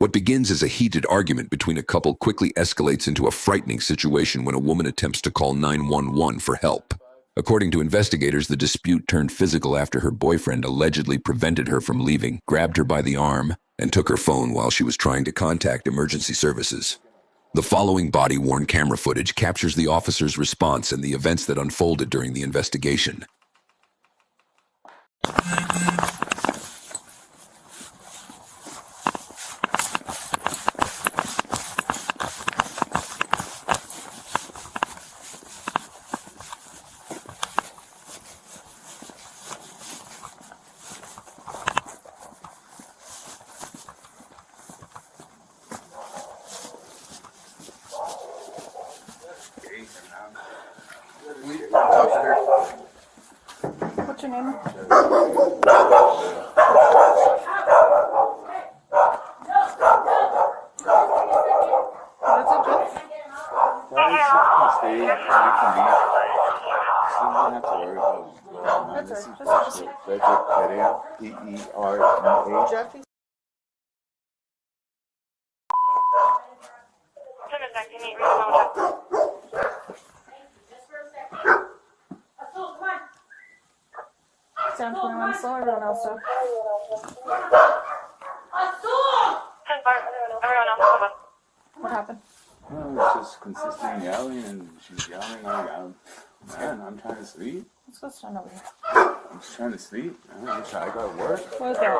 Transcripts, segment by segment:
What begins as a heated argument between a couple quickly escalates into a frightening situation when a woman attempts to call 911 for help. According to investigators, the dispute turned physical after her boyfriend allegedly prevented her from leaving, grabbed her by the arm, and took her phone while she was trying to contact emergency services. The following body-worn camera footage captures the officer's response and the events that unfolded during the investigation. What's your name? What is it, Jeff? That's P-E-R-E-A. Jeffy. Sound 21 slow, everyone else up. What happened? It's just consistent yelling, and she's yelling like, man, I'm trying to sleep. Let's go stand over here. I'm just trying to sleep. I gotta work. What is that?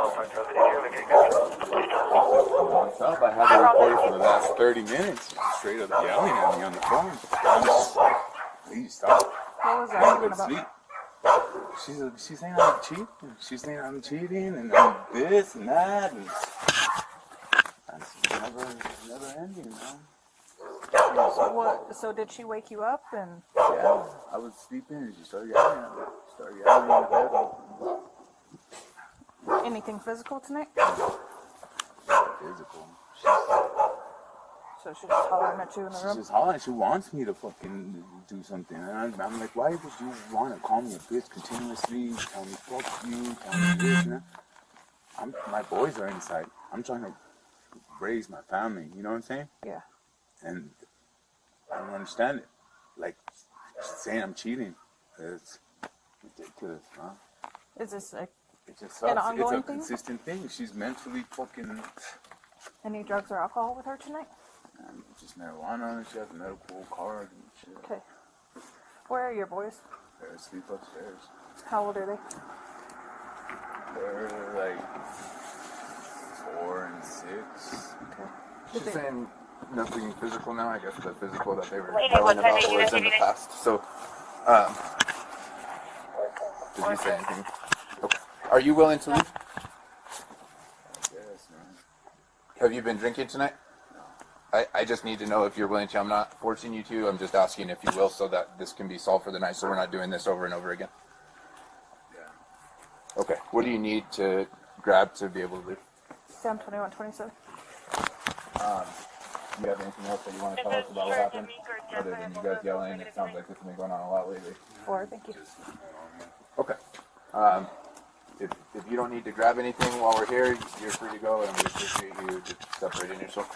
What's up? I had to record it for the last 30 minutes. Straight up yelling at me on the phone. I'm just like, please stop. What was I that gotta argument go to about? sleep. She's saying I'm cheating. She's saying I'm cheating, and I'm this and that, and that's never ending, man. So what? So did she wake you up and? Yeah, I was sleeping and she started yelling at me. Started yelling in the bed. Anything physical tonight? Physical. So she's just hollering at you in the She's room? just hollering. She wants me to fucking do something. And I'm like, why would you want to call me a bitch continuously? Tell me fuck you. Tell me this and that. My boys are inside. I'm trying to raise my family. You know what I'm saying? Yeah. And I don't understand it. Like, saying I'm cheating. It's ridiculous, huh? Is this like It just an sucks. It's ongoing a thing? consistent thing. She's mentally fucking... Any drugs or alcohol with her tonight? Just marijuana. She has a medical card and shit. Okay. Where are your boys? They're asleep upstairs. How old are they? They're like 4 and 6. Okay. She's saying nothing physical now. I guess the physical that they were Wait, yelling what time about did you was guys in the meet? past. So, did you say anything? Okay. Are you willing to leave? Yes, man. Have you been drinking tonight? No. I just need to know if you're willing to. I'm not forcing you to. I'm just asking if you will so that this can be solved for the night so we're not doing this over and over again. Yeah. Okay. What do you need to grab to be able to leave? Sound 2127. Do you have anything else that you want to tell us about what happened? Other than you guys yelling, it sounds like this has been going on a lot lately. 4, thank you. Okay. If you don't need to grab anything while we're here, you're free to go, and we appreciate you just separating yourself.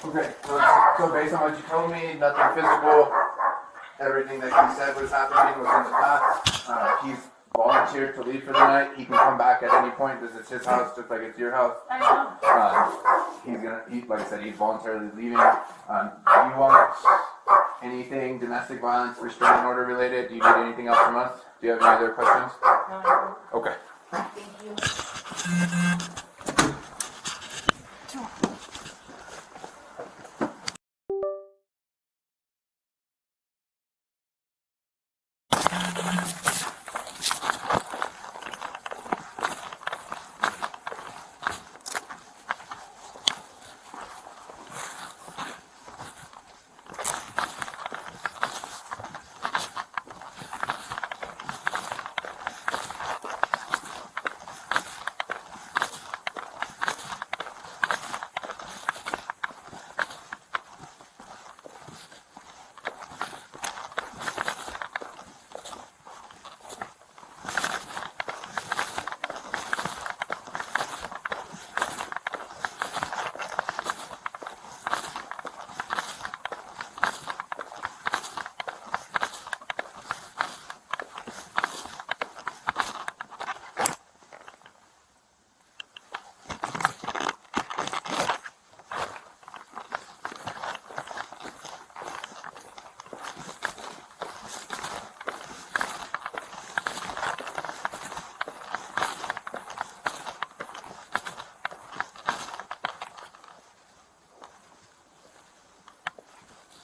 Okay, so based on what you told me, nothing physical. Everything that you said was happening was in the past. He's volunteered to leave for the night. He can come back at any point. This is his house, just like it's your house. Like I said, he's voluntarily leaving. Do you want anything domestic violence, restraining order related? Do you need anything else from us? Do you have any other questions? No. Okay. Thank you.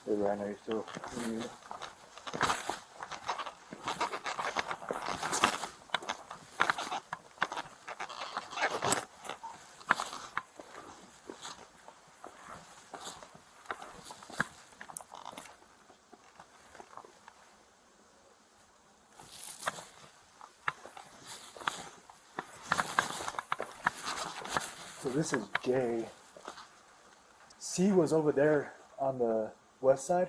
Hey, Ryan, are you still? So this is Jay. C was over there on the west side.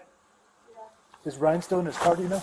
Is Ryan still in his car, do you know?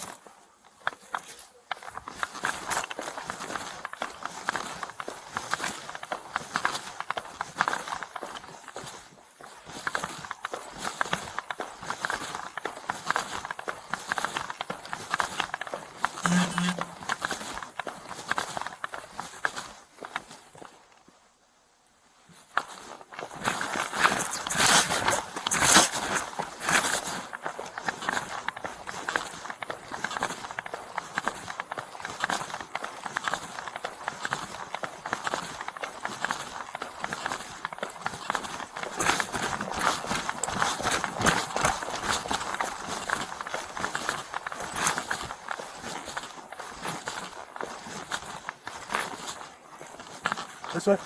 This way?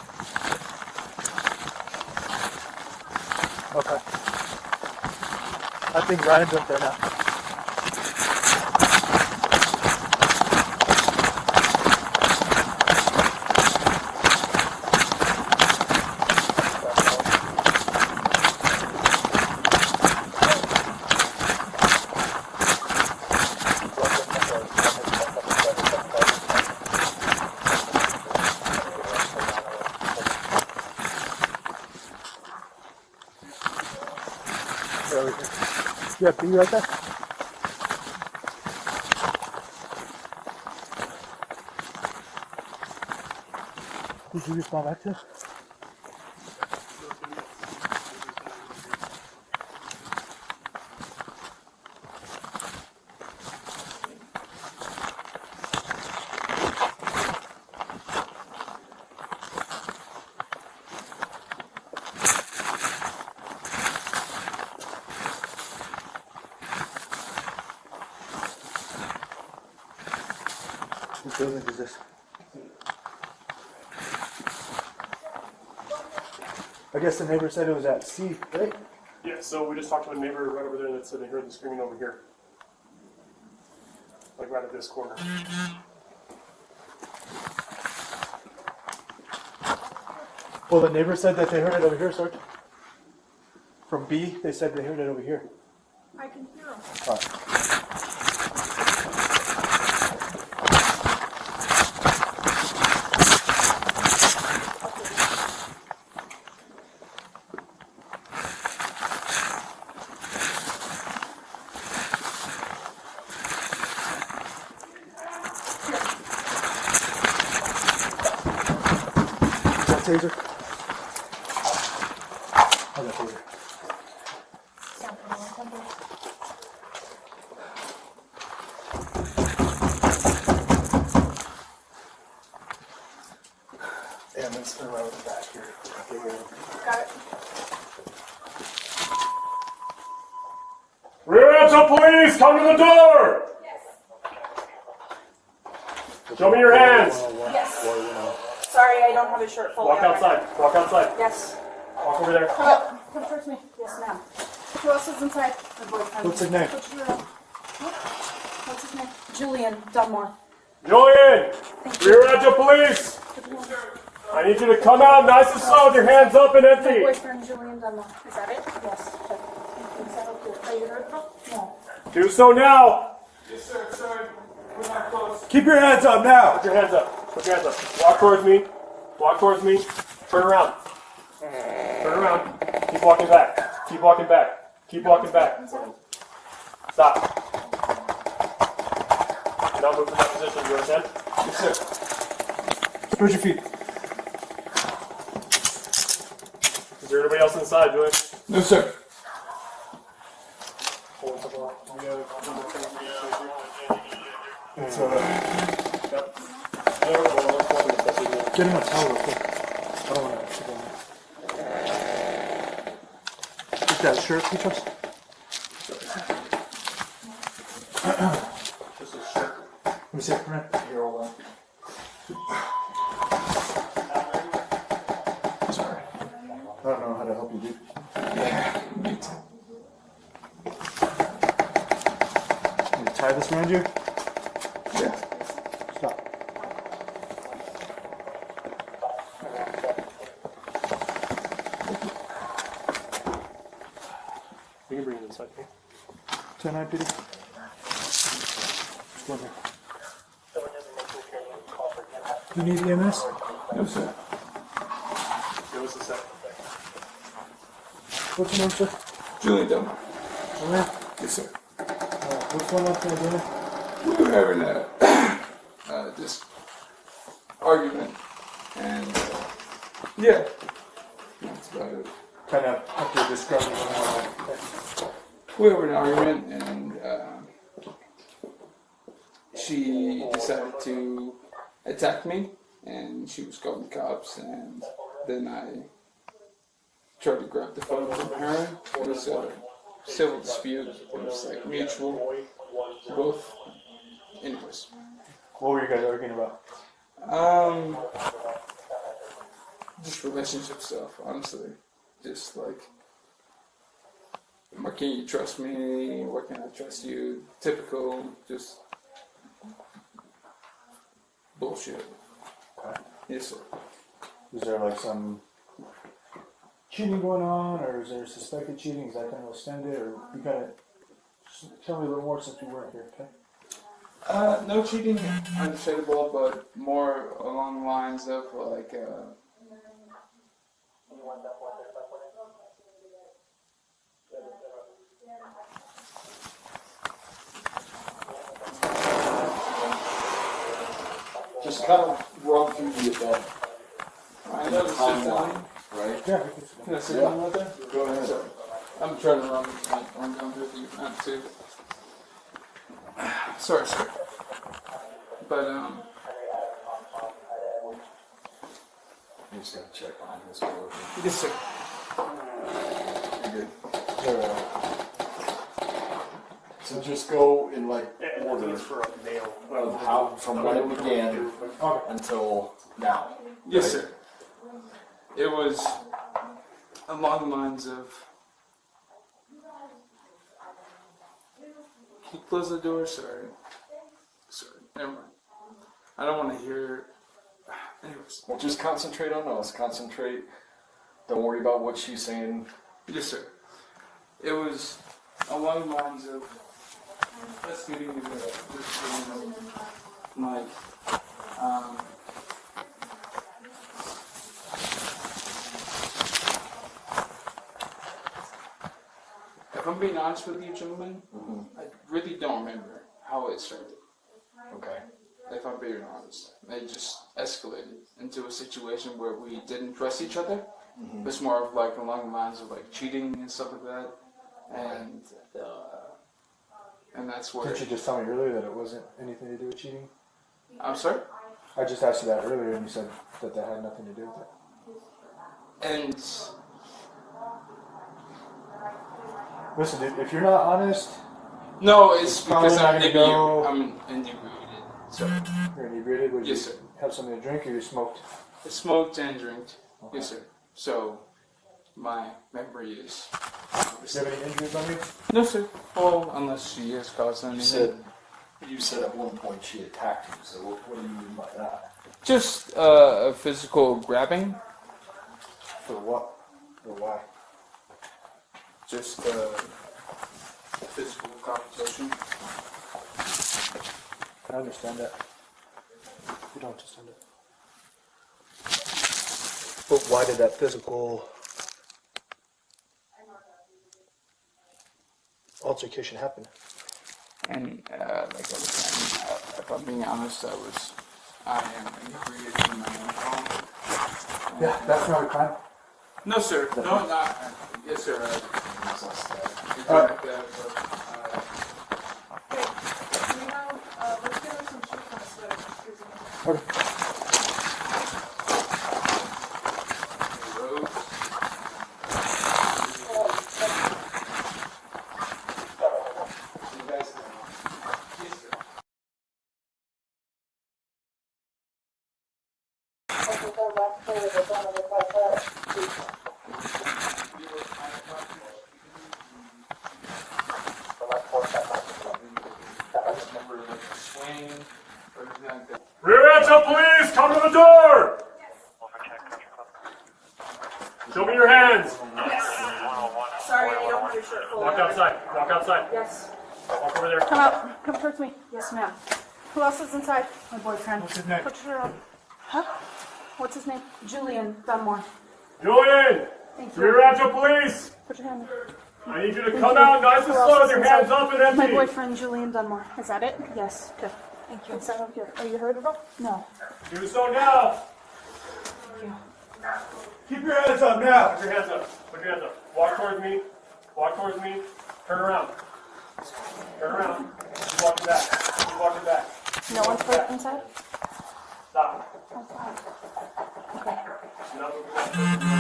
Okay. I think Ryan's up there now. You have B right there? Did you respond back to us? What building is this? I guess the neighbor said it was at C, right? Yeah, so we just talked to a neighbor right over there that said they heard the screaming over here. Like right at this corner. Well, the neighbor said that they heard it over here, Sarge. From B, they said they heard it over here. I can hear him. All right. Taser. I got taser. And let's turn around the back here. Got it. Rear Rancho Police, come to the door! Show me your hands. Yes. Sorry, I don't have a shirt full. Walk outside. Walk outside. Yes. Walk over there. Come towards me. Yes, ma'am. Who else is inside? My boyfriend. What's his name? What's his name? Julian Dunmore. Julian! Rear Rancho Police! I need you to come out nice and slow with your hands up and My empty. boyfriend, Julian Dunmore. Is that it? Yes. Is that okay? Are you hurtful? No. Do so now. Yes, sir, sir. We're not close. Keep your hands up now! Put your hands up. Put your hands up. Walk towards me. Walk towards me. Turn around. Turn around. Keep walking back. Keep walking back. Keep walking back. Stop. Now move from that position. You understand? Yes, sir. Spread your feet. Is there anybody else inside, Julian? No, sir. It's, get him a towel real quick. I don't want to go in there. Get that shirt, Petros. Just a shirt. Let me see it, Brent. Here, hold on. Sorry. I don't know how to help you, dude. Can you tie this around you? Yeah. Stop. You can bring it inside here. Turn on, Peter. Just go in here. You need EMS? No, sir. Give us a second. What's your name, sir? Julie Dunn. Julian? Yes, sir. What's going on today, Julian? We were having this argument, and yeah, that's about it. Kind of have to describe it. We were in an argument, and she decided to attack me, and she was calling the cops, and then I tried to grab the phone from her. It was a civil dispute. It was like mutual, both. Anyways, What were you guys arguing about? just relationship stuff, honestly. Just like, why can't you trust me? Why can't I trust you? Typical, just bullshit. Okay. Yes, sir. Is there like some cheating going on, or is there suspected cheating? Is that kind of extended, or you kind of tell me a little more since we weren't here, okay? No cheating, understandable, but more along the lines of like, Just kind of run through the event. I know the sit down. Right? Yeah. Can I sit down right there? Go ahead. Sorry. I'm trying to run down through the event too. Sorry, sir. But You just gotta check on this door. yes, sir. You're good. Sure. So just go in like order Order for a nail. of how from when it began until now. Yes, sir. It was along the lines of. Can you close the door? Sorry. Never mind. I don't want to hear. Anyways. Well, just concentrate on us. Concentrate. Don't worry about what she's saying. Yes, sir. It was along the lines of us getting together. Like, if I'm being honest with you, gentlemen, I really don't remember how it started. Okay. If I'm being honest, it just escalated into a situation where we didn't trust each other. It's more of like along the lines of like cheating and stuff like that, and that's where. Didn't you just tell me earlier that it wasn't anything to do with cheating? I'm sorry. I just asked you that earlier, and you said that that had nothing to do with it. And Listen, dude, if you're not honest, no, it's probably because not I'm gonna go- inebriated. So you're inebriated. Would yes, you sir. have something to drink, or you smoked? I smoked and drank. Yes, sir. So my memory is. Do you have any injuries on you? No, sir. Well, unless she has caused anything. You said at one point she attacked you. So what do you mean by that? Just a physical grabbing. For what? Or why? Just physical confrontation. I understand that. You don't understand it. But why did that physical altercation happen? And like I was saying, if I'm being honest, I am inebriated in my own home. Yeah, that's not a crime. No, sir. No, not. Yes, sir. Hey, do you know, let's get her some shoes and a sweater. Excuse me. Okay. Rancho police, come to the door! Show me your hands. Sorry, I don't have your shirt fully. Walk outside. Walk outside. Yes. Walk over there. Come out. Come towards me. Yes, ma'am. Who else is inside? My boyfriend. What's his name? Put your shirt on. Huh? What's his name? Julian Dunmore. Julian! Thank Three you. Rancho police! Put your hand there. I need you to come out nice and Who else slow is with your inside? hands up and My empty. boyfriend, Julian Dunmore. Is that it? Yes. Okay. Thank you. Inside over here. Are you hurt at all? No. Do so now. Keep your hands up now. Put your hands up. Put your hands up. Walk towards me. Walk towards me. Turn around. Turn around. Keep walking back. Keep walking back. No one's hurt inside? Stop. I'm fine. Okay. You're not moving.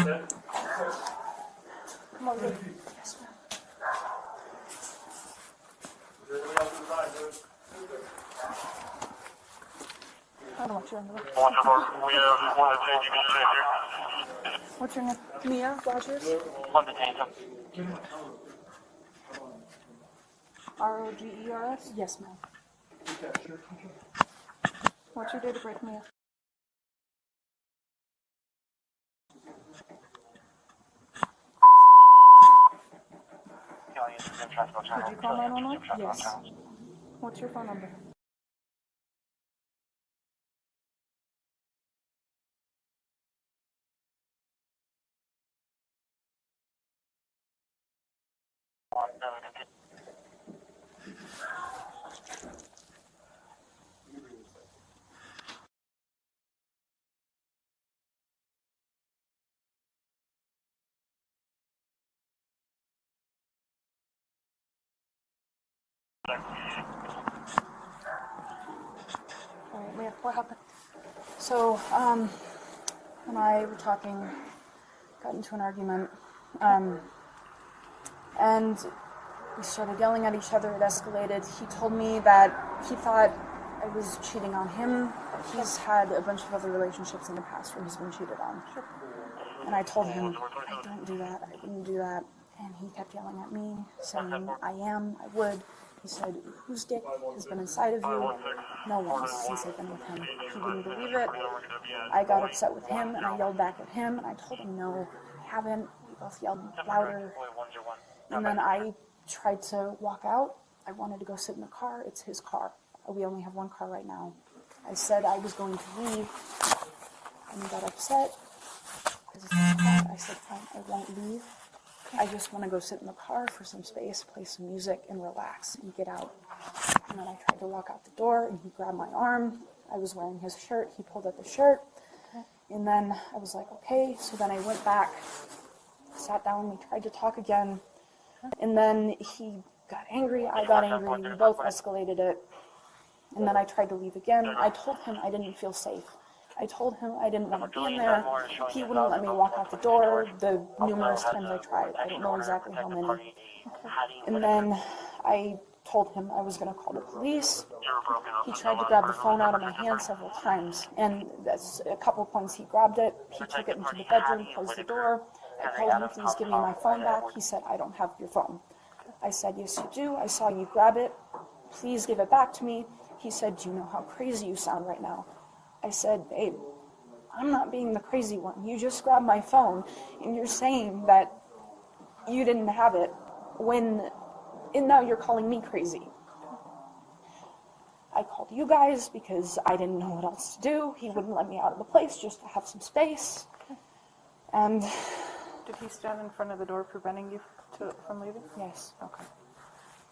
Okay? Come over here. Yes, ma'am. Everybody else inside, dude. I don't want you in the way. What's your name? Mia Rogers? Rogers? Yes, ma'am. What's your date of birth, Mia? Did you call 911? Yes. What's your phone number? Alright, Mia, what happened? So, and I were talking, got into an argument, and we started yelling at each other. It escalated. He told me that he thought I was cheating on him. He's had a bunch of other relationships in the past where he's been cheated on. And I told him, I don't do that, I wouldn't do that. And he kept yelling at me, saying, I would. He said, whose dick has been inside of you? No one's, since I've been with him. He wouldn't believe it. I got upset with him, and I yelled back at him, and I told him, no, I haven't. We both yelled louder. And then I tried to walk out. I wanted to go sit in the car. It's his car. We only have one car right now. I said I was going to leave, and he got upset. I said, fine, I won't leave. I just want to go sit in the car for some space, play some music, and relax, and get out. And then I tried to walk out the door, and he grabbed my arm. I was wearing his shirt. He pulled at the shirt. And then I was like, okay. So then I went back, sat down, we tried to talk again. And then he got angry, I got angry, we both escalated it. And then I tried to leave again. I told him I didn't feel safe. I told him I didn't want to be in there. He wouldn't let me walk out the door the numerous times I tried. I don't know exactly how many. And then I told him I was going to call the police. He tried to grab the phone out of my hand several times. And that's a couple points he grabbed it. He took it into the bedroom, closed the door. I told him, please give me my phone back. He said, I don't have your phone. I said, yes, you do. I saw you grab it. Please give it back to me. He said, do you know how crazy you sound right now? I said, babe, I'm not being the crazy one. You just grabbed my phone, and you're saying that you didn't have it and now you're calling me crazy. I called you guys because I didn't know what else to do. He wouldn't let me out of the place just to have some space. And did he stand in front of the door preventing you from leaving? yes. Okay.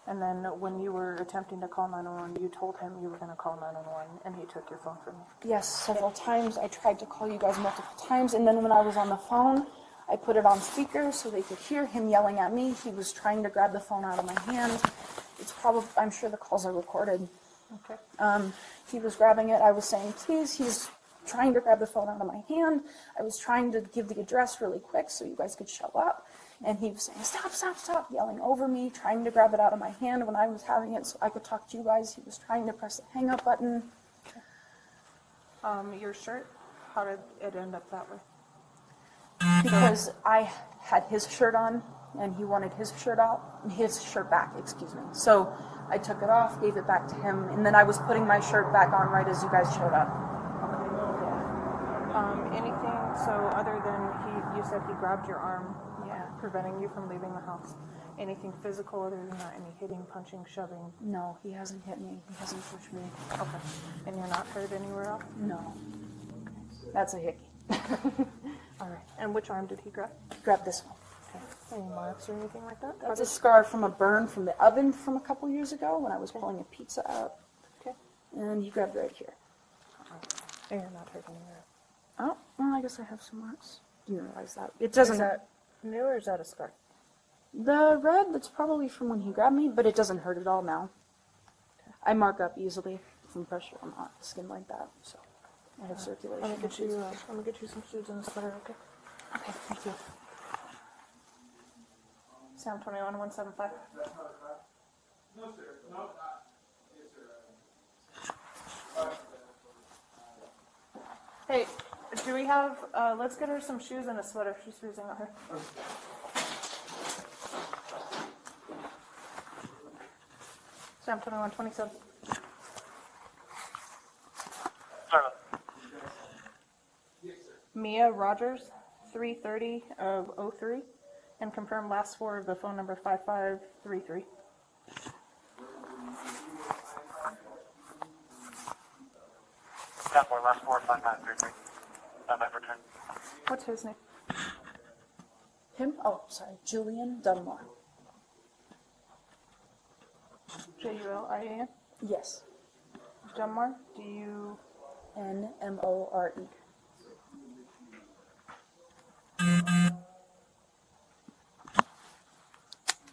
And then when you were attempting to call 911, you told him you were going to call 911, and he took your phone from you? Yes, several times. I tried to call you guys multiple times, and then when I was on the phone, I put it on speaker so they could hear him yelling at me. He was trying to grab the phone out of my hand. It's probably, I'm sure the calls are recorded. Okay. He was grabbing it. I was saying, please. He's trying to grab the phone out of my hand. I was trying to give the address really quick so you guys could show up. And he was saying, stop, stop, stop, yelling over me, trying to grab it out of my hand when I was having it so I could talk to you guys. He was trying to press the hang up button. Your shirt, how did it end up that way? Because I had his shirt on and he wanted his shirt back, excuse me. So I took it off, gave it back to him, and then I was putting my shirt back on right as you guys showed up. So other than you said he grabbed your arm, Yeah. preventing you from leaving the house. Anything physical other than that? Any hitting, punching, shoving? No, he hasn't hit me. He hasn't pushed me. Okay. And you're not hurt anywhere else? No. That's a hickey. All right. And which arm did he grab? Grab this one. Okay. Any marks or anything like that? That's a scar from a burn from the oven from a couple years ago when I was pulling a pizza out. Okay. And he grabbed right here. And you're not hurt anywhere. Oh, well, I guess I have some marks. Didn't realize that. It Is doesn't. that new or is that a scar? The red, that's probably from when he grabbed me, but it doesn't hurt at all now. I mark up easily from pressure on hot skin like that, so I have circulation. Let me get you some shoes and a sweater, okay? Okay, thank you. Sam 21175. Hey, do we have, let's get her some shoes and a sweater. She's freezing out here. Sam 2127. Mia Rogers, 330 of 03, and confirm last four of the phone number 5533. Last four, 5533. I've returned. What's his name? Him? Oh, sorry. Julian Dunmore. Julian Yes. Dunmore. D-U... Nmore.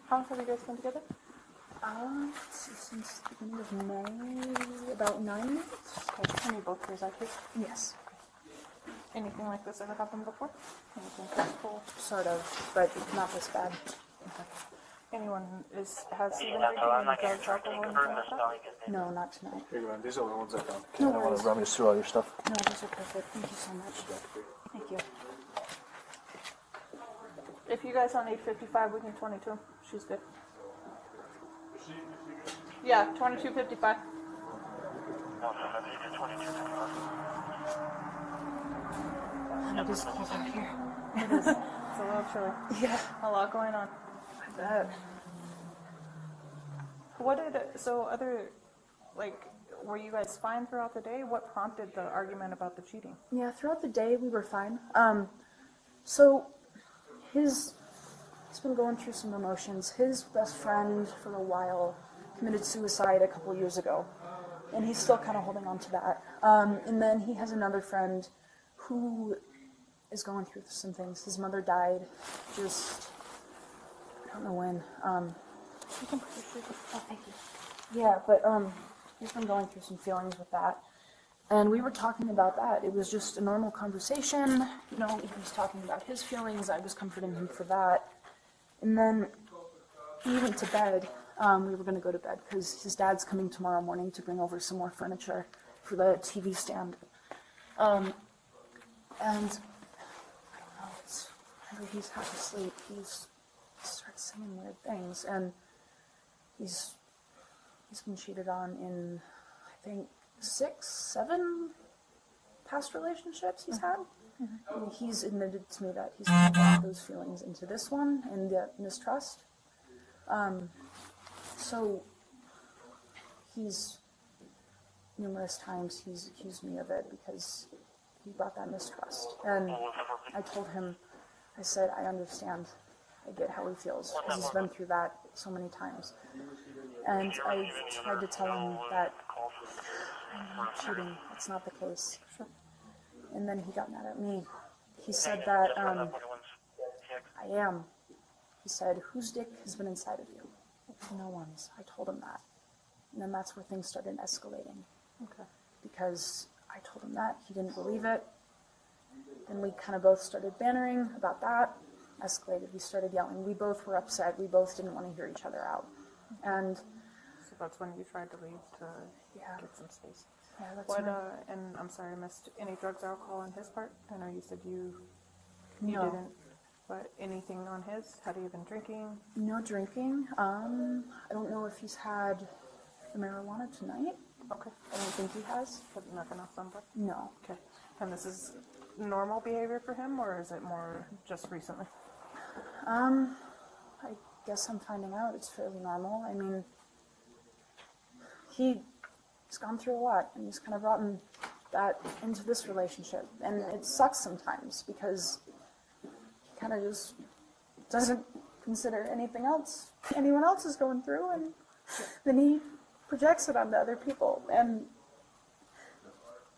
How long have you guys been together? Let's see, since the beginning of May, about 9 months? Okay, and you both raised that kid? Yes. Anything like this ever happened before? Anything physical? Sort of, but not this bad. Anyone has been drinking any drugs, alcohol, anything like that? No, not tonight. Here you go, man. These are the ones I found. No I want worries. to run me through all your stuff. No, those are perfect. Thank you so much. Thank you. If you guys don't need 55, we can 22. She's good. Yeah, 2255. It is cold out here. It's a little chilly. Yeah. A lot going on. I bet. Were you guys fine throughout the day? What prompted the argument about the cheating? Yeah, throughout the day we were fine. So he's been going through some emotions. His best friend for a while committed suicide a couple years ago, and he's still kind of holding on to that. And then he has another friend who is going through some things. His mother died just, I don't know when. You can put your shoes on. Oh, thank you. Yeah, but he's been going through some feelings with that. And we were talking about that. It was just a normal conversation. You know, he was talking about his feelings. I was comforting him for that. And then we went to bed. We were going to go to bed because his dad's coming tomorrow morning to bring over some more furniture for the TV stand. And I don't know, whenever he's half asleep, he starts saying weird things. And he's been cheated on in, I think, 6, 7 past relationships he's had. And he's admitted to me that he's brought those feelings into this one and the mistrust. So he's numerous times he's accused me of it because he brought that mistrust. And I told him, I said, I understand. I get how he feels because he's been through that so many times. And I tried to tell him that I'm not cheating. It's not the case. And then he got mad at me. He said that I am. He said, whose dick has been inside of you? No one's. I told him that. And then that's where things started escalating. Okay. Because I told him that. He didn't believe it. Then we kind of both started bantering about that. Escalated. We started yelling. We both were upset. We both didn't want to hear each other out. And So that's when you tried to leave to Yeah. get some space. yeah, that's What, when- and I'm sorry I missed any drugs or alcohol on his part? I know you said you No. didn't, but anything on his? Had he been drinking? No drinking. I don't know if he's had the marijuana tonight. Okay. I don't think he has. But nothing else on board? No. Okay. And this is normal behavior for him, or is it more just recently? I guess I'm finding out it's fairly normal. I mean, he's gone through a lot, and he's kind of brought that into this relationship. And it sucks sometimes because he kind of just doesn't consider anything else anyone else is going through, and then he projects it onto other people. And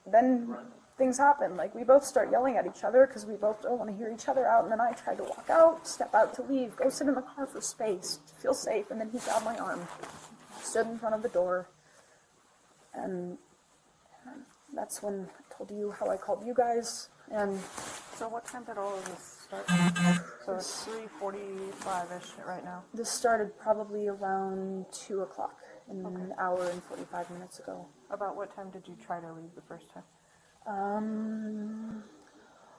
then things happen. Like, we both start yelling at each other because we both don't want to hear each other out. And then I tried to walk out, step out to leave, go sit in the car for space, to feel safe. And then he grabbed my arm, stood in front of the door. And that's when I told you how I called you guys. And So what time did all of this start? So it's 3:45-ish right now. this started probably around 2 o'clock, an hour and 45 minutes ago. About what time did you try to leave the first time?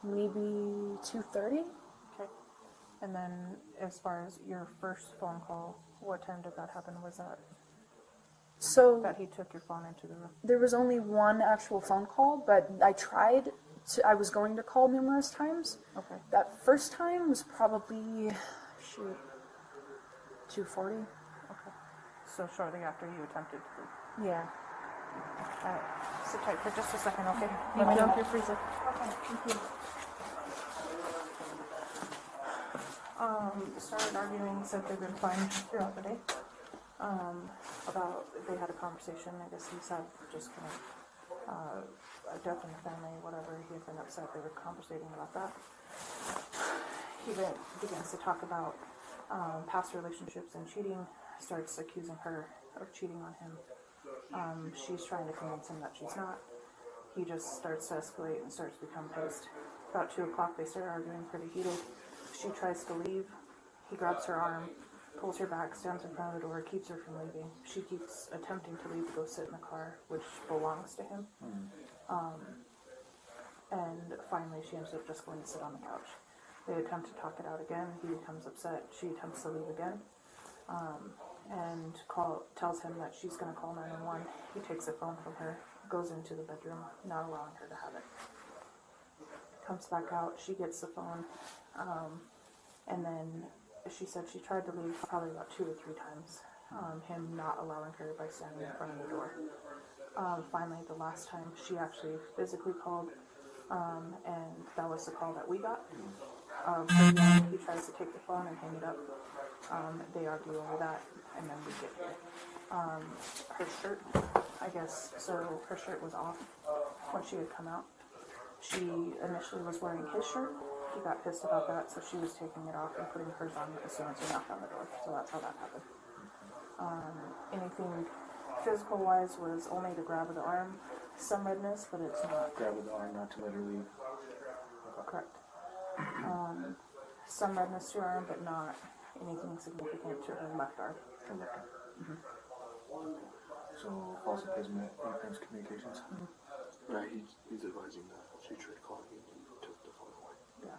Maybe 2:30. Okay. And then as far as your first phone call, what time did that happen? Was that So that he took your phone into the room? there was only one actual phone call, but I was going to call numerous times. Okay. That first time was probably, 2:40. Okay. So shortly after you attempted to leave. Yeah. Alright. Sit tight for just a second, okay? Thank Let me you. know if you're freezing. Okay, thank you. Started arguing, said they've been fine throughout the day. About they had a conversation. I guess he said just kind of a death in the family, whatever. He had been upset. They were conversating about that. He then begins to talk about past relationships and cheating. Starts accusing her of cheating on him. She's trying to convince him that she's not. He just starts to escalate and starts to become pissed. About 2 o'clock, they start arguing pretty heated. She tries to leave. He grabs her arm, pulls her back, stands in front of the door, keeps her from leaving. She keeps attempting to leave to go sit in the car, which belongs to him. And finally, she ends up just going to sit on the couch. They attempt to talk it out again. He becomes upset. She attempts to leave again. And tells him that she's going to call 911. He takes the phone from her, goes into the bedroom, not allowing her to have it. Comes back out, she gets the phone, and then she said she tried to leave probably about 2 or 3 times, him not allowing her by standing in front of the door. Finally, the last time, she actually physically called, and that was the call that we got. He tries to take the phone and hang it up. They argue over that, and then we get here. Her shirt, I guess, so her shirt was off when she had come out. She initially was wearing his shirt. He got pissed about that, so she was taking it off and putting hers on as soon as we knocked on the door. So that's how that happened. Anything physical-wise was only the grab of the arm, some redness, but it's not. Grab with the arm, not to let her leave. Correct. Some redness to her arm, but not anything significant to her left arm. So, false imprisonment, offense communications. He's advising that she tried calling him and took the phone away. Yeah.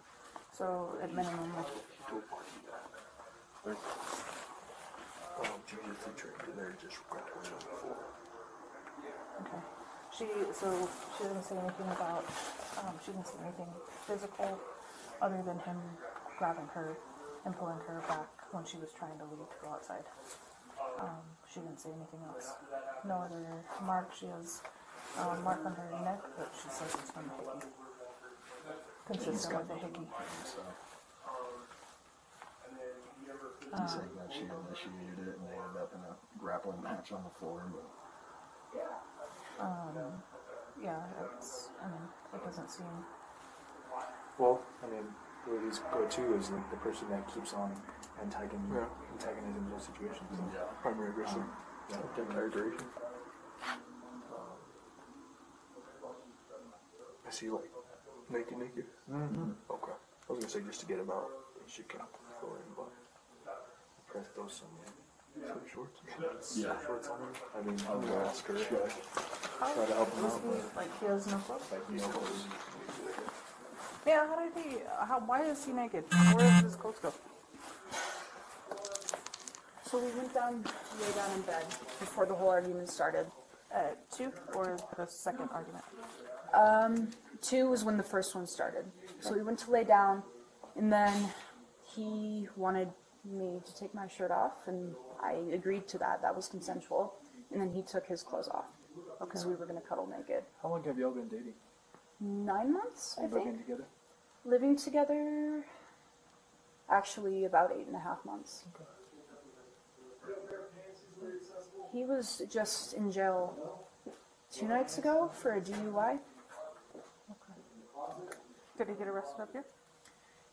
So at minimum, like, He told Marty that. Judith tried and they're just grappling on the floor. okay. She didn't say anything about. She didn't say anything physical, other than him grabbing her and pulling her back when she was trying to leave to go outside. She didn't say anything else. No other mark. She has a mark on her neck, but she says it's from the hickey. Consistent with the hickey. He's saying that she initiated it and they ended up in a grappling match on the floor. But Yeah, it doesn't seem. Well, I mean, where these go to is like the person that keeps on antagonizing those situations. yeah, Primary aggressor. I agree. Is he like naked? Mm-hmm. Okay. I was gonna say just to get him out, she can go in, but Press those some shorts. yeah. shorts on him. I mean, I'm gonna ask her. Try to help him out, but Like he has no clothes? like no clothes. Yeah, why is he naked? Where does his clothes go? So we went down, lay down in bed before the whole argument started. At 2 or the second argument? 2 was when the first one started. So we went to lay down, and then he wanted me to take my shirt off, and I agreed to that. That was consensual. And then he took his clothes off because we were going to cuddle naked. How long have y'all been dating? 9 months, I Living think. together? Living together, actually about 8.5 months. Okay. He was just in jail 2 nights ago for a DUI Did he get arrested up here?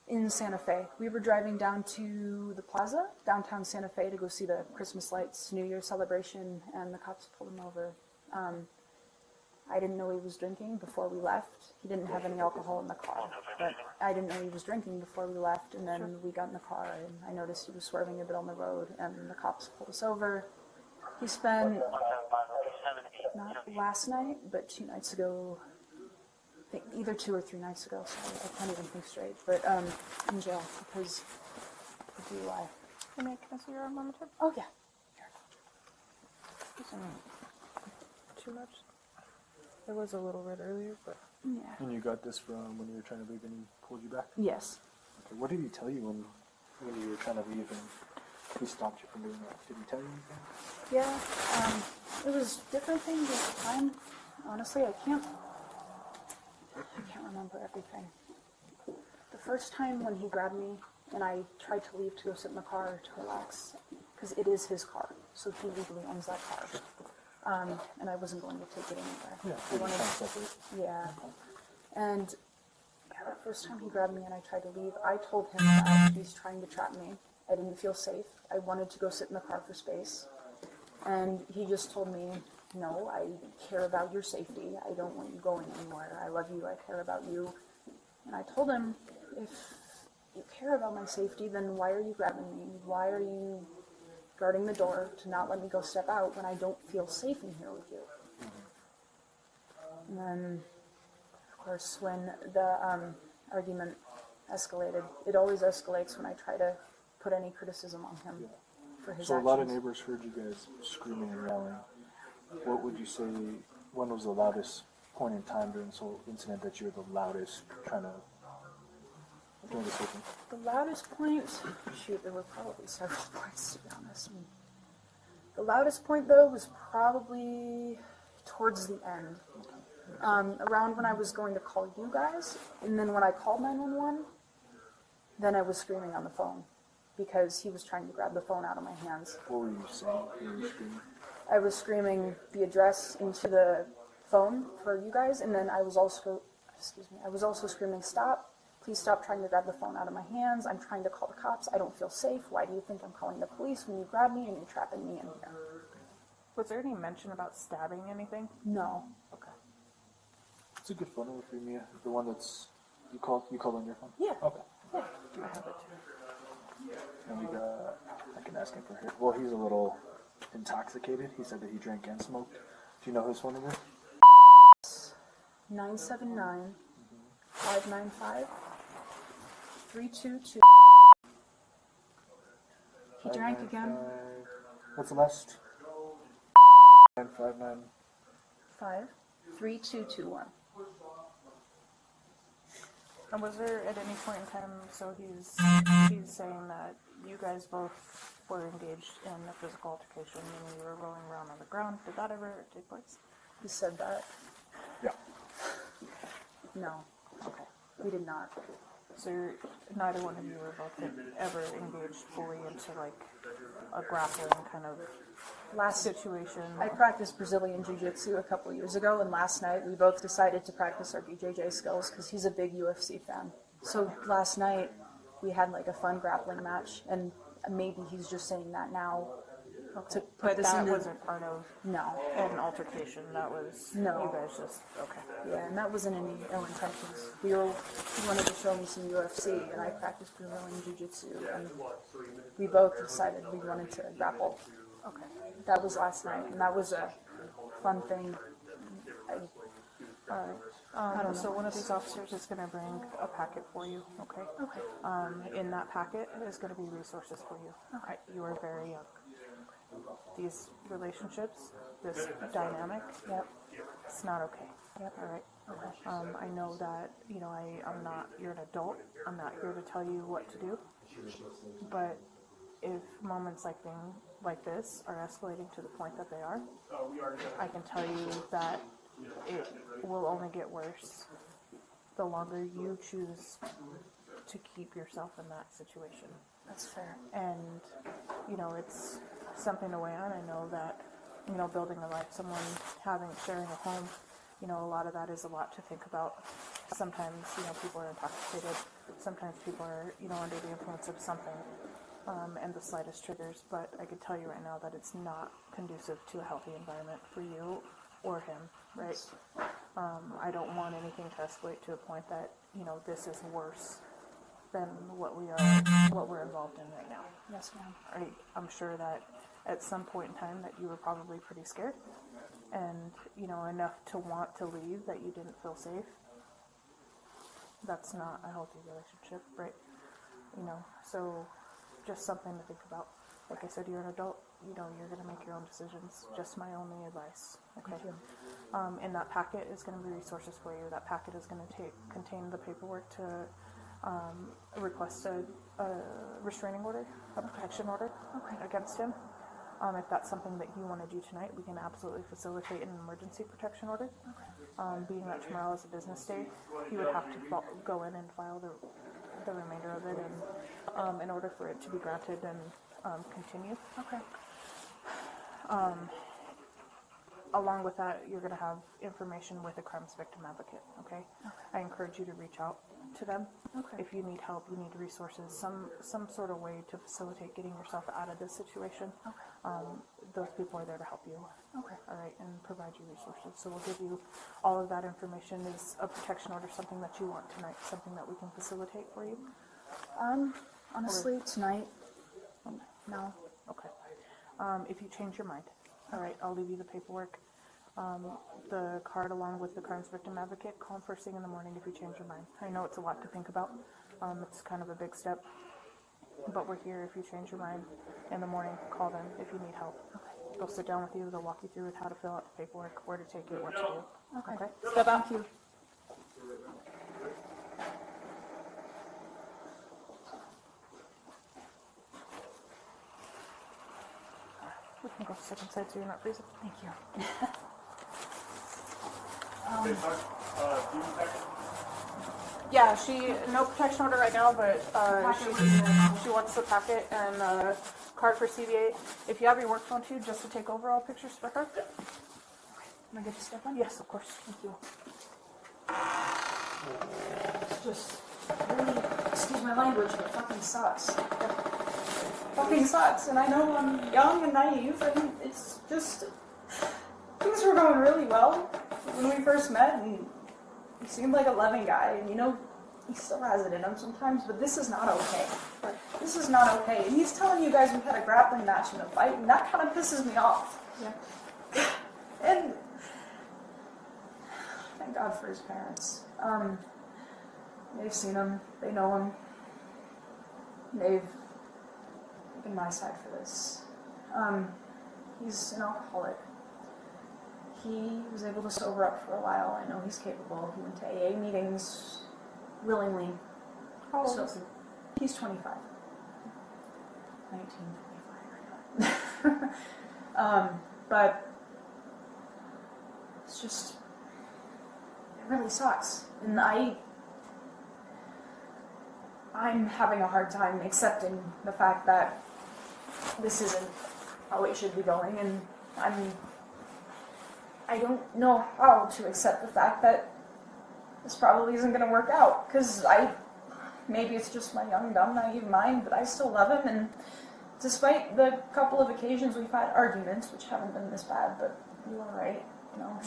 in Santa Fe. We were driving down to the plaza, downtown Santa Fe, to go see the Christmas lights, New Year celebration, and the cops pulled him over. I didn't know he was drinking before we left. He didn't have any alcohol in the car, but I didn't know he was drinking before we left, and then we got in the car, and I noticed he was swerving a bit on the road, and the cops pulled us over. He spent, not last night, but 2 nights ago, I think either 2 or 3 nights ago, sorry, I can't even think straight, but in jail because of DUI. Hey, man, can I see your arm on the tip? Oh, yeah. Too much? It was a little red earlier, but Yeah. And you got this from when you were trying to leave and he pulled you back? Yes. Okay. What did he tell you when you were trying to leave and he stopped you from doing that? Did he tell you anything? Yeah, it was different things at the time. Honestly, I can't remember everything. The first time when he grabbed me and I tried to leave to go sit in the car to relax, because it is his car, so he legally owns that car. And I wasn't going to take it anywhere. Yeah. I wanted Kind of separate. Yeah. And the first time he grabbed me and I tried to leave, I told him that he's trying to trap me. I didn't feel safe. I wanted to go sit in the car for space. And he just told me, no, I care about your safety. I don't want you going anywhere. I love you. I care about you. And I told him, if you care about my safety, then why are you grabbing me? Why are you guarding the door to not let me go step out when I don't feel safe in here with you? And then, of course, when the argument escalated, it always escalates when I try to put any criticism on him for his So actions. a lot of neighbors heard you guys screaming and yelling. What would you say, when was the loudest point in time during this whole incident that you were the loudest trying to, during this whole thing? The loudest point, shoot, there were probably several points, to be honest. The loudest point, though, was probably towards the end. Around when I was going to call you guys, and then when I called 911, then I was screaming on the phone because he was trying to grab the phone out of my hands. What were you saying? Were you screaming? I was screaming the address into the phone for you guys, and then I was also screaming, stop. Please stop trying to grab the phone out of my hands. I'm trying to call the cops. I don't feel safe. Why do you think I'm calling the police when you grab me and you're trapping me in here? was there any mention about stabbing anything? No. Okay. It's a good phone number for you, Mia. The one that's, you called on your phone? Yeah. Okay. Yeah. I have it too. And we got, I can ask him for here. Well, he's a little intoxicated. He said that he drank and smoked. Do you know his phone number? 979 595 322. He drank again. What's the last? 959. 5 3221. And was there at any point in time, so he's saying that you guys both were engaged in a physical altercation and you were rolling around on the ground. Did that ever take place? He said that. Yeah. No. Okay. We did not. So neither one of you were both ever engaged fully into like a grappling kind of situation? I practiced Brazilian Jiu-Jitsu a couple years ago, and last night we both decided to practice our BJJ skills because he's a big UFC fan. So last night we had like a fun grappling match, and maybe he's just saying that now to put But this that into... wasn't part of No. an altercation. That was No. you guys just okay. Yeah, and that wasn't any ill intentions. He wanted to show me some UFC, and I practiced Brazilian Jiu-Jitsu, and we both decided we wanted to grapple. Okay. That was last night, and that was a fun thing. All right. I don't know. So one of these officers is going to bring a packet for you. Okay. Okay. In that packet is going to be resources for you. Okay. You are very young. These relationships, this dynamic, Yep. It's not okay. Yep. All right. Okay. I know that, I'm not, you're an adult. I'm not here to tell you what to do. But if moments like this are escalating to the point that they are, I can tell you that it will only get worse the longer you choose to keep yourself in that situation. That's fair. And, it's something to weigh on. I know that, building a life, sharing a home, a lot of that is a lot to think about. Sometimes, people are intoxicated. Sometimes people are, under the influence of something, and the slightest triggers. But I could tell you right now that it's not conducive to a healthy environment for you or him, right? I don't want anything to escalate to a point that, this is worse than what we're involved in right now. Yes, ma'am. Right? I'm sure that at some point in time that you were probably pretty scared and, enough to want to leave that you didn't feel safe. That's not a healthy relationship, right? So just something to think about. Like I said, you're an adult, you're going to make your own decisions. Just my only advice, okay? In that packet is going to be resources for you. That packet is going to contain the paperwork to request a restraining order, a protection order against him. If that's something that you want to do tonight, we can absolutely facilitate an emergency protection order. Being that tomorrow is a business day, you would have to go in and file the remainder of it, and in order for it to be granted and continue. Okay. Along with that, you're going to have information with a crimes victim advocate. Okay. I encourage you to reach out to them. Okay. If you need help, you need resources, some sort of way to facilitate getting yourself out of this situation. Those people are there to help you. Okay. All right, and provide you resources. So we'll give you all of that information. Is a protection order something that you want tonight? Something that we can facilitate for you? Honestly, tonight, no. Okay. If you change your mind, all right, I'll leave you the paperwork. The card along with the crimes victim advocate. Call them first thing in the morning if you change your mind. I know it's a lot to think about. It's kind of a big step, but we're here if you change your mind in the morning. Call them if you need help. They'll sit down with you. They'll walk you through with how to fill out the paperwork, where to take it, what to do. Okay. Step out. Thank you. We can go to the second side so you're not freezing. Thank you. Yeah, no protection order right now, but she wants the packet and card for CBA. If you have your work phone too, just to take overall pictures for her. Can I get to step on? Yes, of course. Thank you. It's just really, excuse my language, but fucking sucks. Fucking sucks. And I know I'm young and naive, and it's just, things were going really well when we first met, and he seemed like a loving guy, and he still has it in him sometimes, but this is not okay. This is not okay. And he's telling you guys we had a grappling match in a fight, and that kind of pisses me off. Yeah. And thank God for his parents. They've seen him, they know him, they've been my side for this. He's an alcoholic. He was able to sober up for a while. I know he's capable. He went to AA meetings willingly. How old is he? He's 25. 25. But it's just, it really sucks. And I'm having a hard time accepting the fact that this isn't how it should be going, and I don't know how to accept the fact that this probably isn't going to work out, because maybe it's just my young, dumb, naive mind, but I still love him, and despite the couple of occasions we've had arguments, which haven't been this bad, but you are right,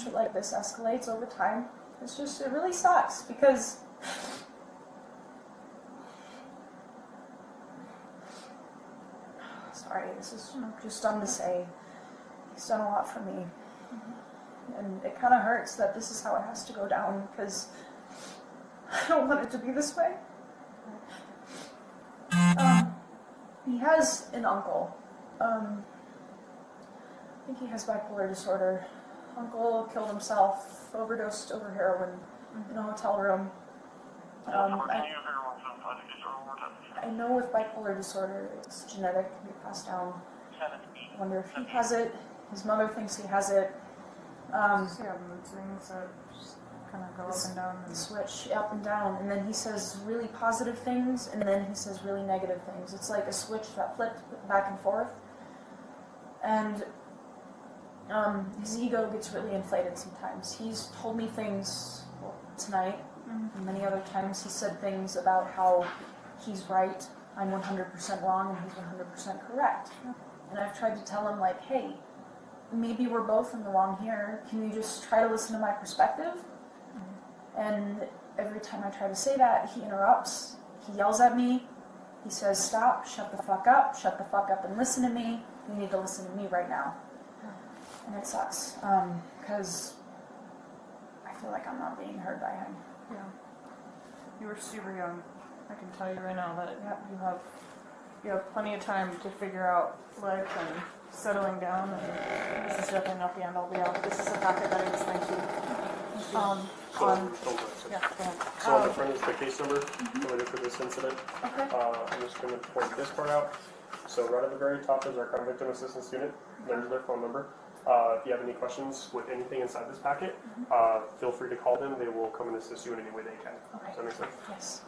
shit like this escalates over time. It's just, it really sucks, because sorry, this is just dumb to say. He's done a lot for me. And it kind of hurts that this is how it has to go down, because I don't want it to be this way. He has an uncle. I think he has bipolar disorder. uncle killed himself, overdosed over heroin in a hotel room. I know with bipolar disorder, it's genetic, can be passed down. I wonder if he has it. His mother thinks he has it. Yeah, mood swings that just kind of go up and down. And Switch up and down, and then he says really positive things, and then he says really negative things. It's like a switch that flipped back and forth. And his ego gets really inflated sometimes. He's told me things tonight, and many other times he said things about how he's right, I'm 100% wrong, and he's 100% correct. And I've tried to tell him, like, hey, maybe we're both in the wrong here. Can you just try to listen to my perspective? And every time I try to say that, he interrupts. He yells at me. He says, stop, shut the fuck up and listen to me. You need to listen to me right now. And it sucks, because I feel like I'm not being heard by him. yeah, you were super young. I can tell you right now that you have plenty of time to figure out life and settling down. And this is definitely not the end all be all. This is a packet that I explained to you. So, On, go yeah, So on the front is the case number related for this incident. Okay. I'm just going to point this part out. So right at the very top is our crime victim assistance unit. There's their phone number. If you have any questions with anything inside this packet, feel free to call them. They will come and assist you in any way they can. Okay. Does that make sense? Yes.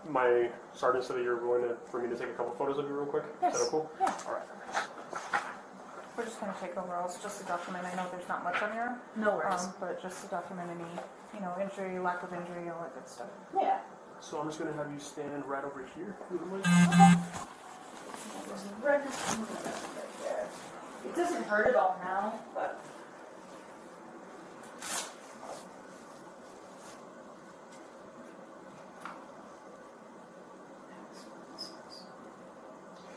My sergeant said that you're willing for me to take a couple photos of you real quick. Yes. Is that cool? Yeah. All right. we're just going to take overalls just to document. I know there's not much on here, No worries. but just to document any, injury, lack of injury, all that good stuff. Yeah. So I'm just going to have you stand right over here. If you would like. There's a register right there. It doesn't hurt at all now, but.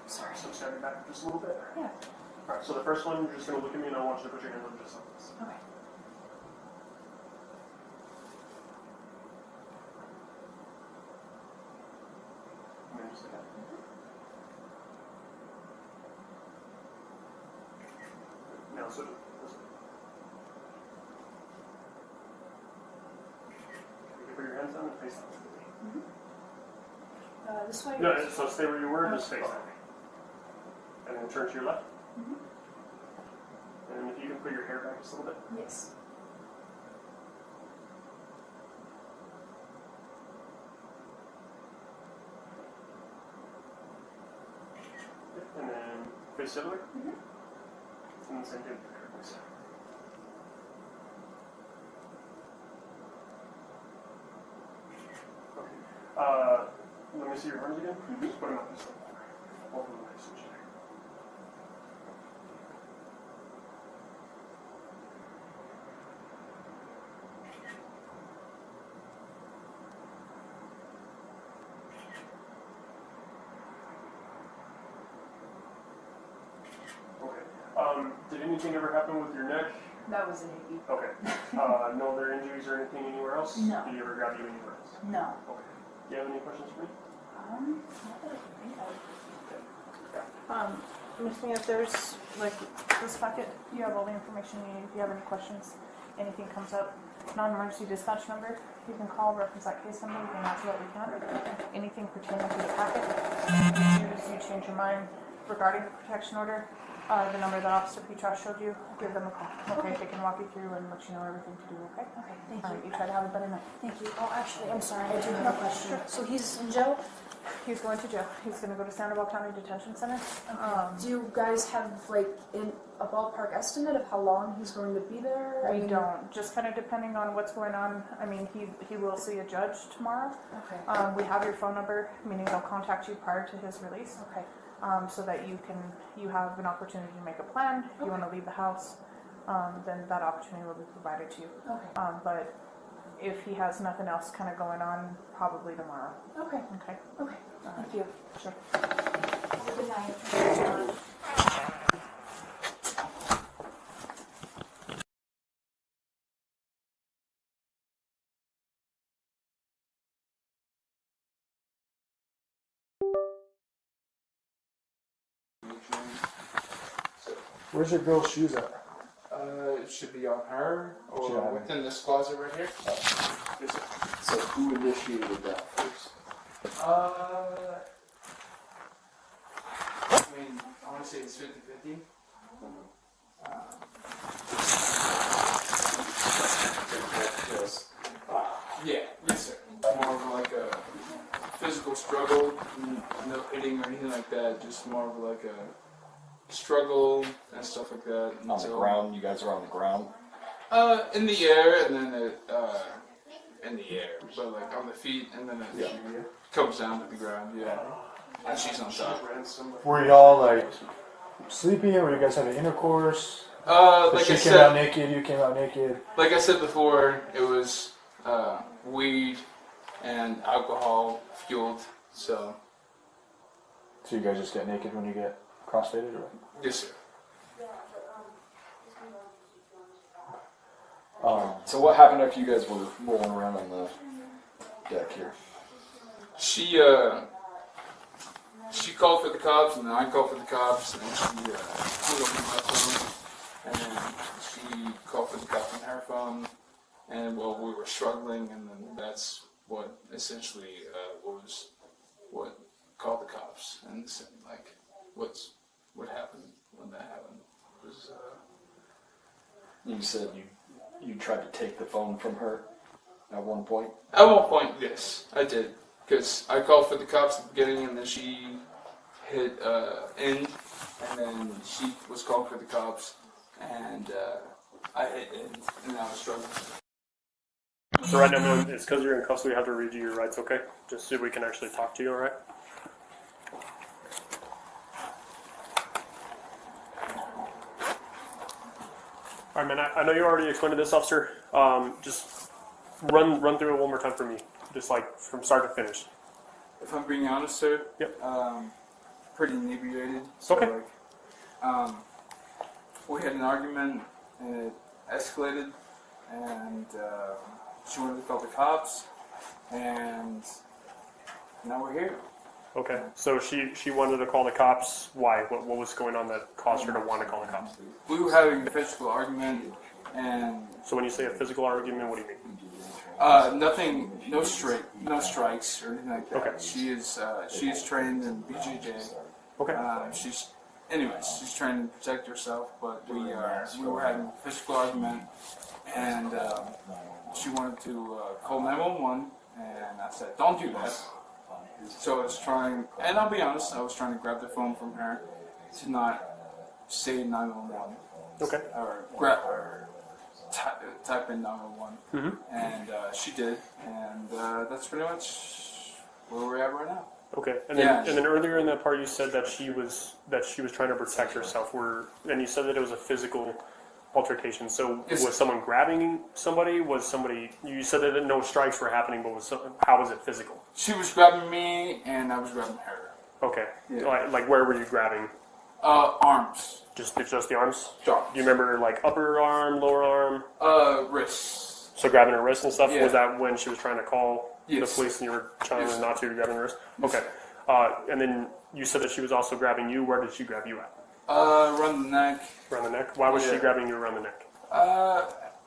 Sorry. So stand your back just a little bit. Yeah. All right. So the first one, you're just going to look at me, and I want you to put your hands up just like this. Okay. And then just like that. Now, so this way. You can put your hands down and face down. This way? No, so stay where you were, just face down. And then turn to your left. And if you can put your hair back just a little bit. Yes. And then face the other way. And then same thing. Please. Okay. Let me see your arms again. Just put them up this way. Both of them nice and straight. Okay. Did anything ever happen with your neck? That was a hickey. Okay. No other injuries or anything anywhere else? No. Did he ever grab you anywhere else? No. Okay. Do you have any questions for me? Not that I can think of. Miss Mia, if there's, this packet, you have all the information you need. If you have any questions, anything comes up, non-emergency dispatch number, you can call, reference that case number, we can answer what we can. Anything pertaining to the packet, as soon as you change your mind regarding the protection order, the number that Officer Petras showed you, give them a call. Okay, they can walk you through and let you know everything to do, okay? Okay, thank All you. right, you try to have a better night. Thank you. Oh, actually, I'm sorry. I do have a question. So he's in jail? He's going to jail. He's going to go to Sandoval County Detention Center. Do you guys have, a ballpark estimate of how long he's going to be there? We don't. Just kind of depending on what's going on. I mean, he will see a judge tomorrow. Okay. We have your phone number, meaning they'll contact you prior to his release, Okay. so that you have an opportunity to make a plan. If you want to leave the house, then that opportunity will be provided to you. Okay. But if he has nothing else kind of going on, probably tomorrow. Okay. Okay. Okay. Thank you. Sure. Have a good night. Where's your girl's shoes at? it should be on her She don't or have within this closet right here. Yes, sir. So who initiated that first? I mean, I want to say it's 50-50. Yes. Yeah, yes, sir. More of like a physical struggle, no hitting or anything like that. Just more of like a struggle and stuff like that. On the ground, you guys are on the ground. In the air, and then in the air, but like on the feet, and then it comes down to the ground. Yeah, and she's on top. Were y'all like sleeping? Were you guys having intercourse? Like she I came out said, naked. You came out naked. like I said before, it was weed and alcohol fueled. So So you guys just get naked when you get crossfaded, or? yes, sir. So what happened after you guys were rolling around on the deck here? She called for the cops, and then I called for the cops, and she pulled up my phone, and then she called for the cops on her phone, and well, we were struggling, and then that's what essentially what called the cops, and like what happened when that happened was You said you tried to take the phone from her at one point. at one point, yes, I did. Because I called for the cops at the beginning, and then she hit end, and then she was called for the cops, and I hit end, and I was struggling. So right now, it's because you're in custody. We have to read you your rights, okay? Just so we can actually talk to you, all right? All right, man. I know you already explained to this officer. Just run through it one more time for me, just like from start to finish. If I'm being honest, sir, Yep. pretty inebriated. So Okay. like, we had an argument, and it escalated, and she wanted to call the cops, and now we're here. Okay. So she wanted to call the cops. Why? What was going on that caused her to want to call the cops? We were having a physical argument, and So when you say a physical argument, what do you mean? nothing, no strikes or anything like that. Okay. She is trained in BJJ. Okay. She's trying to protect herself, but we were having a physical argument, and she wanted to call 911, and I said, "Don't do that." So I was trying, and I'll be honest, I was trying to grab the phone from her to not say 911 Okay. or grab or type in 911, and she did, and that's pretty much where we're at right now. Okay. And Yeah. then earlier in that part, you said that she was trying to protect herself. And you said that it was a physical altercation. So Yes. was someone grabbing somebody? Was somebody? You said that no strikes were happening, but how was it physical? She was grabbing me, and I was grabbing her. Okay. Yeah. Like where were you grabbing? Arms. Just the arms? Arms. Do you remember like upper arm, lower arm? Wrists. So grabbing her wrist and stuff. Yeah. Was that when she was trying to call Yes. the police and you were trying Yes. not to grabbing her wrist? Okay. And then you said that she was also grabbing you. Where did she grab you at? Around the neck. Around the neck. Why was she Yeah. grabbing you around the neck?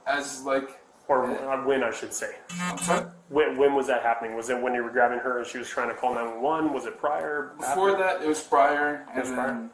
As like. Or when, I should say. I'm sorry? When was that happening? Was it when you were grabbing her and she was trying to call 911? Was it prior? Before after? that, it was prior, and It was then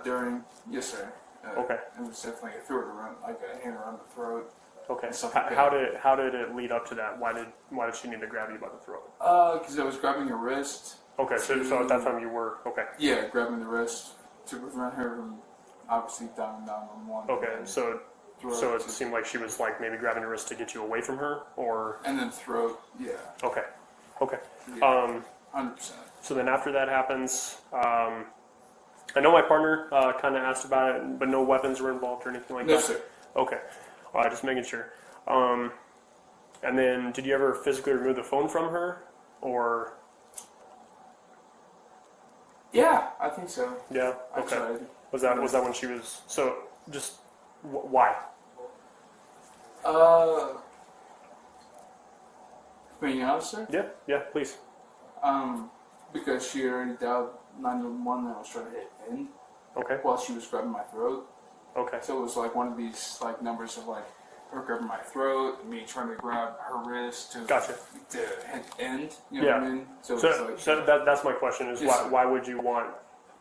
during. Yes, sir. Okay. It was definitely a throat around, like a hand around the throat. Okay. Stuff like How that. how did it lead up to that? Why did she need to grab you by the throat? Because I was grabbing her wrist. Okay. So at that time you were okay. Yeah, grabbing the wrist to prevent her from obviously dialing 911. Okay. So Throat it seemed like she was like maybe grabbing your wrist to get you away from her, or and then throat. Yeah. okay. Okay. Yeah. 100%. So then after that happens, I know my partner kind of asked about it, but no weapons were involved or anything like No, that? sir. Okay. All right, just making sure. And then did you ever physically remove the phone from her? Or, Yeah, I think so. yeah? I Okay. tried. Was that when she was, so just, why? Being honest, sir. Yeah, please. Because she already dialed 911 and I was trying to hit end Okay, while she was grabbing my throat. okay. Okay. So it was like one of these like numbers of like her grabbing my throat, me trying to grab her wrist to Gotcha. to end. You know what I mean? So, So, it's like, so that's my question: is Yes, why sir. why would you want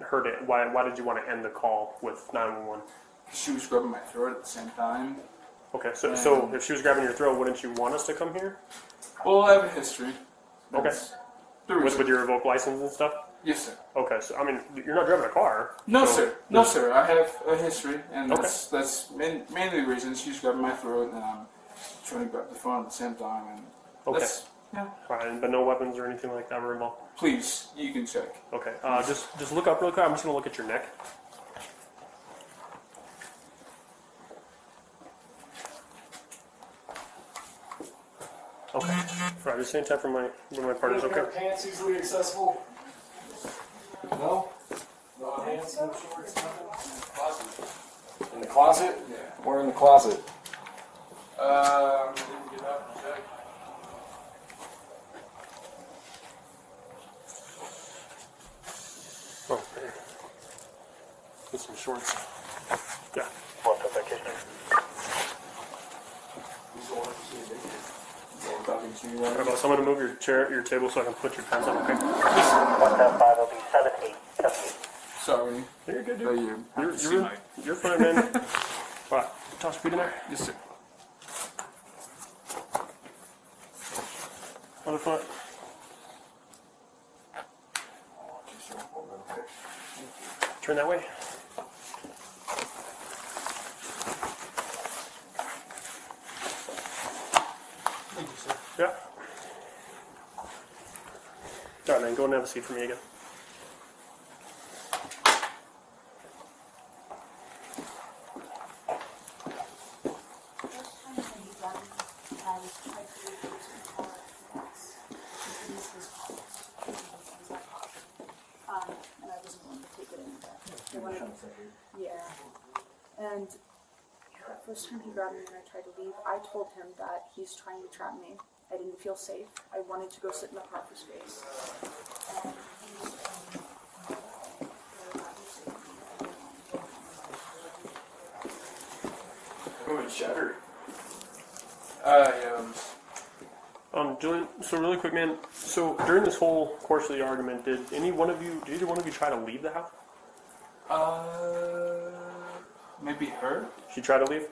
her to? Why did you want to end the call with 911? she was grabbing my throat at the same time. Okay, so if she was grabbing your throat, wouldn't you want us to come here? Well, I have a history. Okay. That's the reason. With your revoked license and stuff? Yes, sir. Okay, so I mean, you're not driving a car. No, so sir. No, sir. I have a history, and Okay. that's mainly the reason. She's grabbing my throat, and I'm trying to grab the phone at the same time. And Okay. that's, yeah. Fine, but no weapons or anything like that were involved. Please, you can check. Okay, just look up real quick. I'm just gonna look at your neck. Okay. Right, the same time for my partners. Okay. Pants easily accessible? No? No pants, no shorts, nothing? In the closet? Yeah. Where in the closet? Didn't get up and check. Oh, man. With some shorts. Yeah. What's up, vacation? How about someone to move your table so I can put your pants on? Okay. 175 will be 7878. Sorry. You're good, But dude. you have to see You're, my... you're fine, man. Alright, toss your feet in there. Yes, sir. Other foot. Turn that way. Thank you, sir. Yeah. Alright, man, go and have a seat for me again. And I wasn't willing to take it in. I wanted, yeah. And the first time he grabbed me and I tried to leave, I told him that he's trying to trap me. I didn't feel safe. I wanted to go sit in the car for space. And he was Oh, it's shattered. Julian, so really quick, man. So during this whole course of the argument, did either one of you try to leave the house? Maybe her? She tried to leave?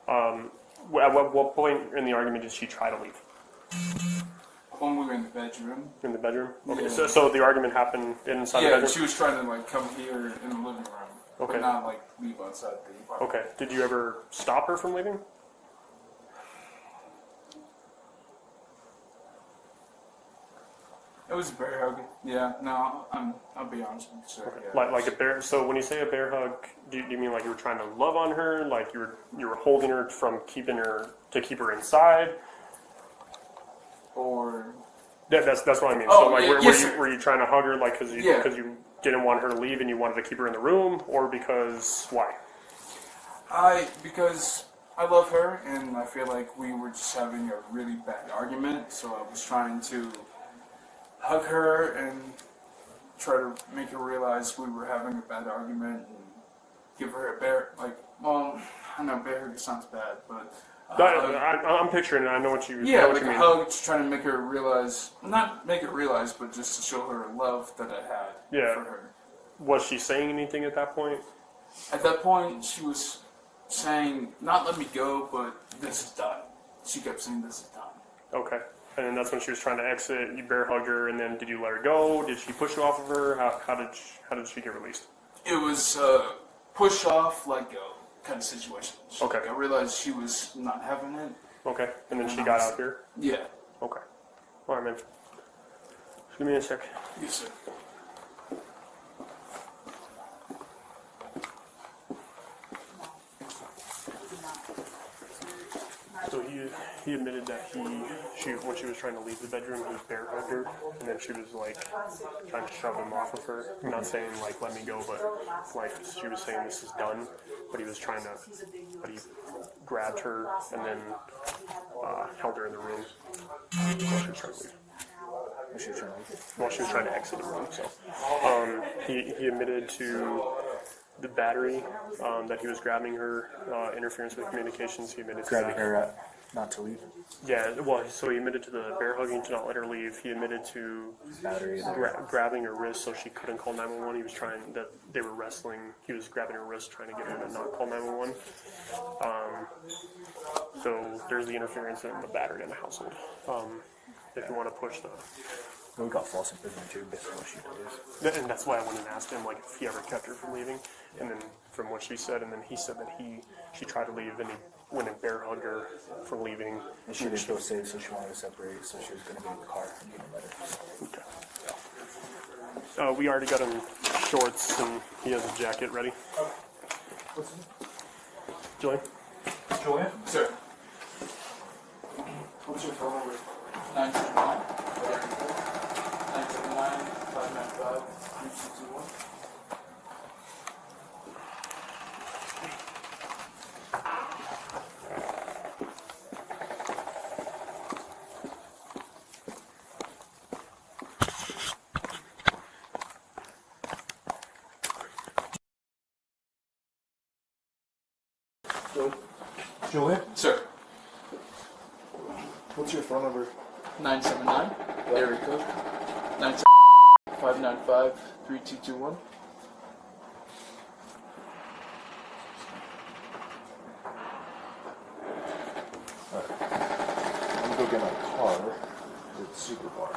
At what point in the argument did she try to leave? When we were in the bedroom. In the bedroom? Okay, Yeah. so the argument happened inside the Yeah, bedroom? she was trying to like come here in the living room. Okay. But not like leave outside the apartment. Okay, did you ever stop her from leaving? It was a bear hug. Yeah, no, I'll be honest with you, sir. Yeah, Like a bear. So when you say a bear hug, do you mean like you were trying to love on her, like you were holding her from keep her inside? Or That's what I mean. Oh, so like, yeah, yes, were you trying to hug her like because Yeah. you didn't want her to leave and you wanted to keep her in the room, or because why? because I love her and I feel like we were just having a really bad argument, so I was trying to hug her and try to make her realize we were having a bad argument and give her a bear, like, well, I know bear hug sounds bad, but I'm picturing it. I know what you. yeah, know what like you a mean. hug, just trying to make her realize, not make her realize, but just to show her love that I had Yeah. for her. Was she saying anything at that point? At that point, she was saying, not let me go, but this is done. She kept saying this is done. Okay. And then that's when she was trying to exit. You bear hugged her, and then did you let her go? Did she push you off of her? How did she get released? It was push off, let go kind of situation. Okay. I realized she was not having it. Okay. And then she got out here. Yeah. Okay. All right, man. Just give me a sec. Yes, sir. So he admitted that when she was trying to leave the bedroom, he bear hugged her, and then she was like trying to shove him off of her. Not saying like let me go, but like she was saying this is done. But he he grabbed her and then held her in the room while she was trying to leave. While she was trying to exit the room. So he admitted to The battery, that he was grabbing her, interference with communications, he admitted to Grabbing that. her not to leave. Yeah, well, so he admitted to the bear hugging to not let her leave. He admitted to Battery. grabbing her wrist so she couldn't call 911. He was trying, that they were wrestling. He was grabbing her wrist trying to get her to not call 911. So there's the interference and the battery in the household. If you want to push the... We got false imprisonment too, basically what she did. And that's why I went and asked him, like, if he ever kept her from leaving. And then from what she said, and then he said that she tried to leave and he went and bear hugged her from leaving. And she didn't feel safe, so she wanted to separate, so she was going to be in the car and get a letter. Okay. We already got him shorts and he has a jacket ready. Julian? Julian? Sir. What's your phone number? 979 595 3221. Julian? Sir. What's your phone number? 979 area code 595 3221. I'm going to go get my car at Super Bar.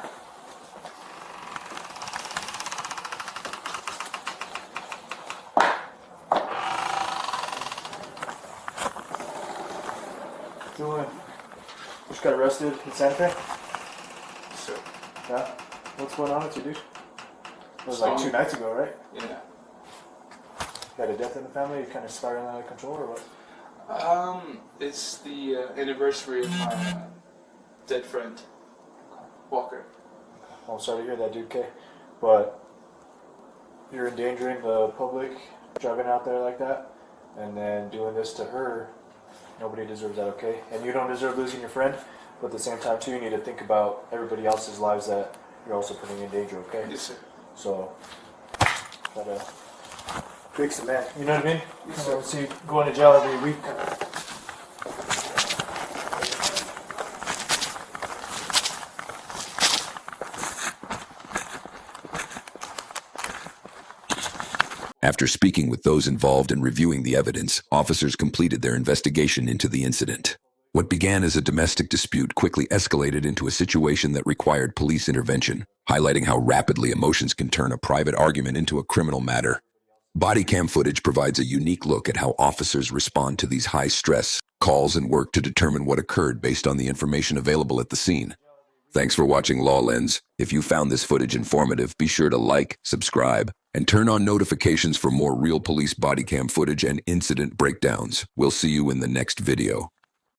Julian, just got arrested in Santa Fe? Sir. Yeah? What's going on with you, dude? It was like 2 nights ago, right? Yeah. You had a death in the family? You kind of spiraling out of control or what? It's the anniversary of my dead friend, Walker. I'm sorry to hear that, dude, okay? But you're endangering the public, driving out there like that, and then doing this to her. Nobody deserves that, okay? And you don't deserve losing your friend, but at the same time, too, you need to think about everybody else's lives that you're also putting in danger, okay? Yes, sir. So, gotta fix it, man. You know what I mean? Yes, I don't sir. see you going to jail every week. After speaking with those involved and reviewing the evidence, officers completed their investigation into the incident. What began as a domestic dispute quickly escalated into a situation that required police intervention, highlighting how rapidly emotions can turn a private argument into a criminal matter. Bodycam footage provides a unique look at how officers respond to these high-stress calls and work to determine what occurred based on the information available at the scene. Thanks for watching LawLens. If you found this footage informative, be sure to like, subscribe, and turn on notifications for more real police bodycam footage and incident breakdowns. We'll see you in the next video.